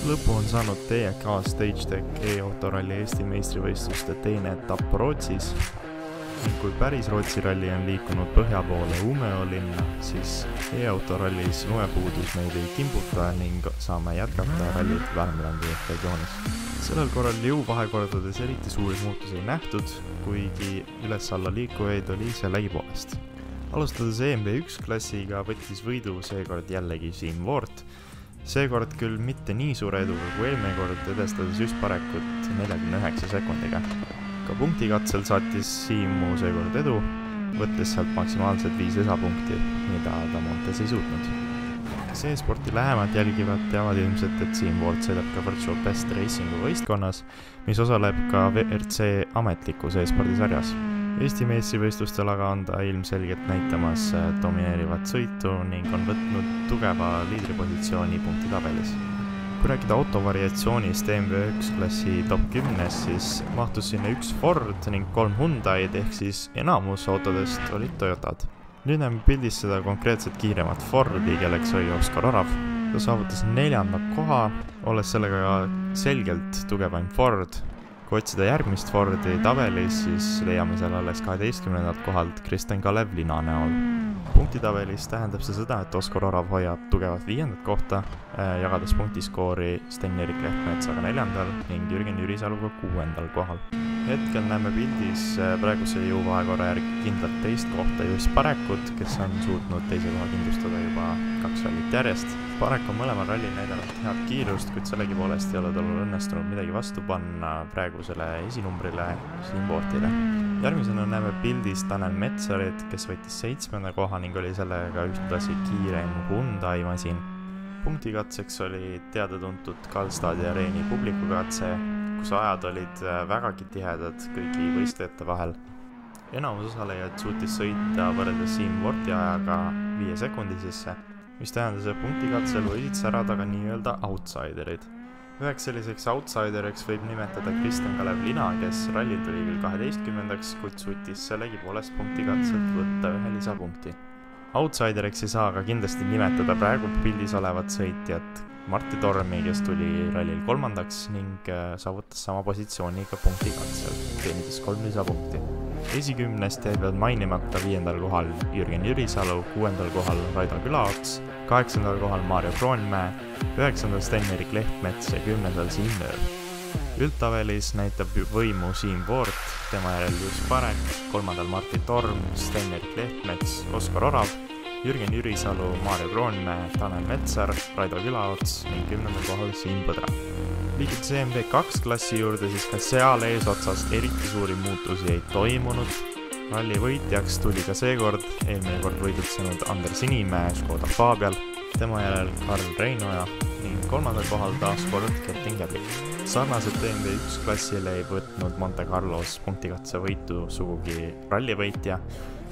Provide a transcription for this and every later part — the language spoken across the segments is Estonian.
Lõpu on saanud TK StageTech e-autoralli Eesti meistrivõistluste teine etapp Rootsis ning kui päris Rootsi ralli on liikunud põhja poole Umeå linna, siis e-autorallis lumepuudus meid ei kimbuta ning saame jätkata rallit Värmlandi regioonis. Sellel korral jõuvahekordades eriti suuri muutusi ei nähtud, kuigi üles-alla liikujaid oli sellegipoolest. Alustades EMB1 klassiga võttis võidu seekord jällegi Siim Voort. Seekord küll mitte nii suure eduga kui eelmine kord, edestades just parekut 49 sekundiga. Ka punktikatsel saatis Siimu seekord edu, võttes sealt maksimaalselt 5 lisapunkti, mida ta Montes ei suutnud. Kes e-sporti lähemalt jälgivad, teavad ilmselt, et Siim Voort sõidab ka Virtual Best Racingu võistkonnas, mis osaleb ka WRC ametlikus e-spordisarjas. Eesti meistrivõistlustel aga on ta ilmselgelt näitamas domineerivat sõitu ning on võtnud tugeva liidripositsiooni punktitabelis. Kui rääkida autovariatsioonist EMB1 klassi top 10, siis mahtus sinna 1 Ford ning 3 Hyundai'd ehk siis enamus autodest olid Toyotad. Nüüd näeme pildis seda konkreetselt kiiremat Fordi, kelleks oli Oskar Orav. Ta saavutas 4. koha, olles sellega selgelt tugevaim Ford. Kui otsida järgmist Fordi tabelis, siis leiame seal alles 12. kohalt Kristen Kalev Lina näol. Punktitabelis tähendab see seda, et Oskar Orav hoiab tugevat 5. kohta, jagades punktiskoori Sten-Erik Lehtmetsaga 4. ning Jürgen Jürisaluga 6. kohal. Hetkel näeme pildis praeguse jõuvahekorra järgi kindlalt 2. kohta just Parekut, kes on suutnud 2. koha kindlustada juba 2 rallit järjest. Parek on mõlemal rallil näidanud head kiirust, kuid sellegipoolest ei ole tal õnnestunud midagi vastu panna praegusele esinumbrile Siim Voortile. Järgmisena näeme pildis Tanel Metsarit, kes võttis 7. koha ning oli sellega ühtlasi kiireim Hyundai masin. Punktikatseks oli teada-tuntud Karlstadi areeni publikukatse, kus ajad olid vägagi tihedad kõigi võistlejate vahel. Enamus osalejad suutis sõita võrreldes Siim Voorti ajaga 5 sekundi sisse, mis tähendas, et punktikatsel võisid särada ka nii-öelda outsiderid. Üheks selliseks outsideriks võib nimetada Kristen Kalev Lina, kes rallil tuli küll 12. kuid suutis sellegipoolest punktikatselt võtta 1 lisapunkti. Outsideriks ei saa aga kindlasti nimetada praegu pildis olevat sõitjat Martti Tormi, kes tuli rallil 3. ning saavutas sama positsiooni ka punktikatsel, teenides 3 lisapunkti. Esikümnest jäi veel mainimata 5. kohal Jürgen Jürisalu, 6. kohal Raido Külaots, 8. kohal Maarjo Kroonmäe, 9. Sten-Erik Lehtmets ja 10. Siim Nööv. Üldtabelis näitab võimu Siim Voort, tema järel just Parek, 3. Martti Torm, Sten-Erik Lehtmets, Oskar Orav, Jürgen Jürisalu, Maarjo Kroonmäe, Tanel Metsar, Raido Külaots ning 10. kohal Siim Põdra. Liikudes EMB2 klassi juurde, siis ka seal eesotsas eriti suuri muutusi ei toimunud. Ralli võitjaks tuli ka seekord, eelmine kord võidutsenud Anders Sinimäe Škoda Fabial, tema järel Karl Reinoja ning 3. kohal taas kord Kertin Käblik. Sarnaselt EMB1 klassile ei võtnud Monte Carlos punktikatse võitu sugugi rallivõitja,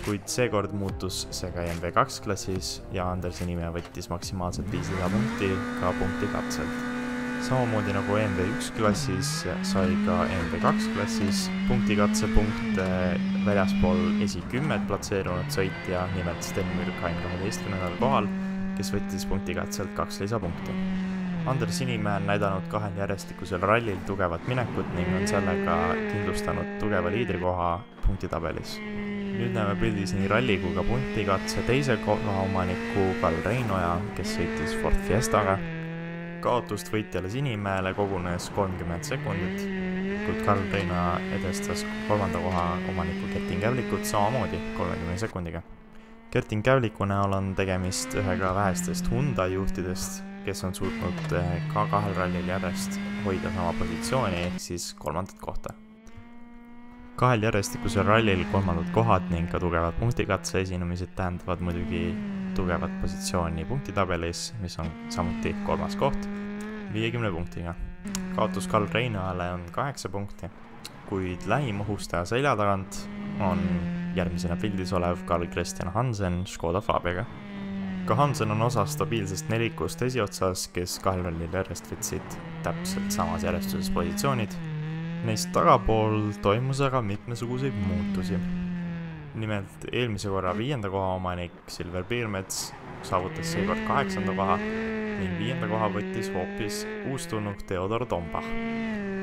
kuid seekord muutus see ka EMB2 klassis ja Anders Sinimäe võttis maksimaalselt 5 lisapunkti ka punktikatselt. Samamoodi nagu EMB1 klassis sai ka EMB2 klassis punktikatse punkte väljaspool esi-10 platseerunud sõitja, nimelt Sten Mürkhaim 12. kohal, kes võttis punktikatselt 2 lisapunkti. Anders Sinimäe on näidanud 2 järjestikusel rallil tugevat minekut ning on sellega kindlustanud tugeva liidrikoha punktitabelis. Nüüd näeme pildis nii ralli kui ka punktikatse 2. koha omaniku Karl Reinoja, kes sõitis Ford Fiestaga. Kaotust võitjale Sinimäele kogunes 30 sekundit, kuid Karl Reinoja edestas 3. koha omaniku Kertin Kävlikut samamoodi 30 sekundiga. Kertin Kävliku näol on tegemist ühega vähestest Hyundai juhtidest, kes on suutnud ka 2 rallil järjest hoida sama positsiooni ehk siis 3. kohta. 2 järjestikusel rallil 3. kohad ning ka tugevad punktikatse esinemised tähendavad muidugi tugevat positsiooni punktitabelis, mis on samuti 3. koht 50 punktiga. Kaotus Karl Reinojale on 8 punkti, kuid lähim ohustaja selja tagant on järgmisena pildis olev Karl Christian Hansen Škoda Fabiaga. Ka Hansen on osa stabiilsest nelikust esiotsas, kes 2 rallil järjest võtsid täpselt samas järjestuses positsioonid. Neist tagapool toimus aga mitmesuguseid muutusi. Nimelt eelmise korra 5. koha omanik Silver Piirmets saavutas seekord 8. koha ning 5. koha võttis hoopis uustulnuk Theodor Tombach.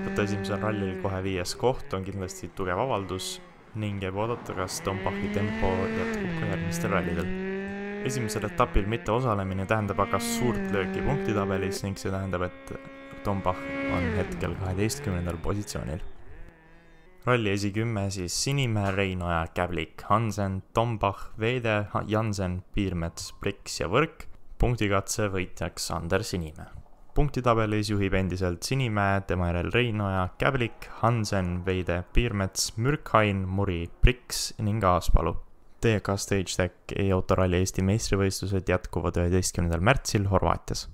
Võtta esimesel rallil kohe 5. koht on kindlasti tugev avaldus ning jääb oodata, kas Tombachi tempo jätkub ka järgmistel rallidel. Esimesel etapil mitte osalemine tähendab aga suurt lööki punktitabelis ning see tähendab, et Tombach on hetkel 12. positsioonil. Ralli esi10 siis Sinimäe, Reinoja, Kävlik, Hansen, Tombach, Veede, Jansen, Piirmets, Priks ja Võrk. Punktikatse võitjaks Ander Sinimäe. Punktitabelis juhib endiselt Sinimäe, tema järel Reinoja, Kävlik, Hansen, Veede, Piirmets, Mürkhain, Muri, Priks ning Aaspalu. TK StageTech e-autoralli Eesti meistrivõistlused jätkuvad 11. märtsil Horvaatias.